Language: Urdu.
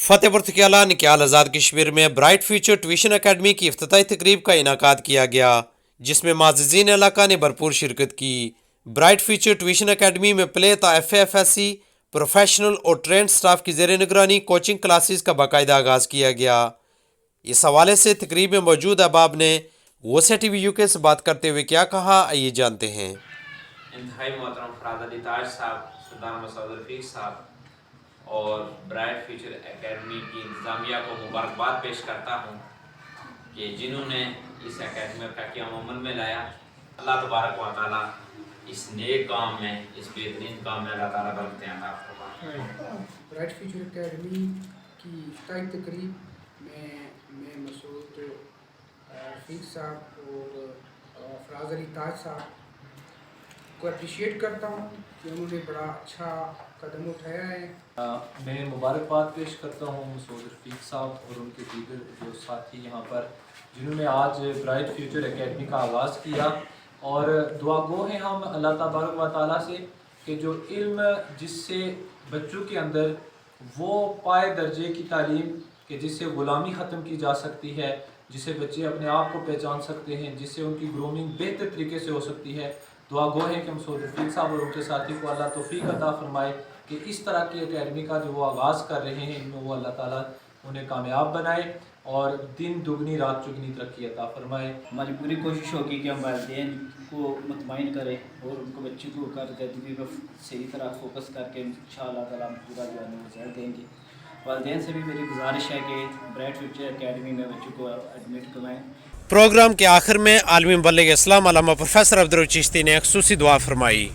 فتح پور تکیالہ نکیال آزاد کشمیر میں برائٹ فیوچر ٹیوشن اکیڈمی کی افتتاحی تقریب کا انعقاد کیا گیا، جس میں معززین علاقہ نے بھرپور شرکت کی۔ برائٹ فیوچر ٹیوشن اکیڈمی میں پلے تا FAFSC پروفیشنل اور ٹرینڈ سٹاف کی زیر نگرانی کوچنگ کلاسز کا باقاعدہ آغاز کیا گیا۔ اس حوالے سے تقریب میں موجود احباب نے غوثیہ ٹی وی UK سے بات کرتے ہوئے کیا کہا، آئیے جانتے ہیں۔ انتہائی محترم فراز علی تاج صاحب، سلطان مسعود رفیق صاحب اور برائٹ فیوچر اکیڈمی کی انتظامیہ کو مبارکباد پیش کرتا ہوں کہ جنہوں نے اس اکیڈمی کا قیام عمل میں لایا۔ اللہ تبارک و تعالیٰ اس نیک کام میں، اس بہترین کام میں اللہ تعالیٰ برکتیں عطا فرمائے۔ برائٹ فیوچر اکیڈمی کی افتتاحی تقریب میں مسعود رفیق صاحب اور فراز علی تاج صاحب کو اپریشیٹ کرتا ہوں کہ انہوں نے بڑا اچھا قدم اٹھایا ہے۔ میں مبارکباد پیش کرتا ہوں مسعود رفیق صاحب اور ان کے دیگر جو ساتھی یہاں پر، جنہوں نے آج برائٹ فیوچر اکیڈمی کا آغاز کیا، اور دعا گو ہیں ہم اللہ تبارک و تعالیٰ سے کہ جو علم جس سے بچوں کے اندر وہ پائے درجے کی تعلیم کہ جس سے غلامی ختم کی جا سکتی ہے، جس سے بچے اپنے آپ کو پہچان سکتے ہیں، جس سے ان کی گرومنگ بہتر طریقے سے ہو سکتی ہے، دعا گو ہے کہ مسعود رفیق صاحب اور ان کے ساتھی کو اللہ توفیق عطا فرمائے کہ اس طرح کی اکیڈمی کا جو وہ آغاز کر رہے ہیں ان میں وہ اللہ تعالیٰ انہیں کامیاب بنائے اور دن دگنی رات چگنی ترقی عطا فرمائے۔ ہماری پوری کوشش ہوگی کہ ہم والدین کو مطمئن کریں اور ان کو بچوں کو کارکردگی پر صحیح طرح فوکس کر کے انشاءاللہ تعالیٰ پورا جو ہے رزلٹ دیں گے۔ والدین سے بھی میری گزارش ہے کہ برائٹ فیوچر اکیڈمی میں بچوں کو ایڈمٹ کروائیں۔ پروگرام کے آخر میں عالمی مبلغ اسلام علامہ پروفیسر عبدالرؤف چشتی نے خصوصی دعا فرمائی۔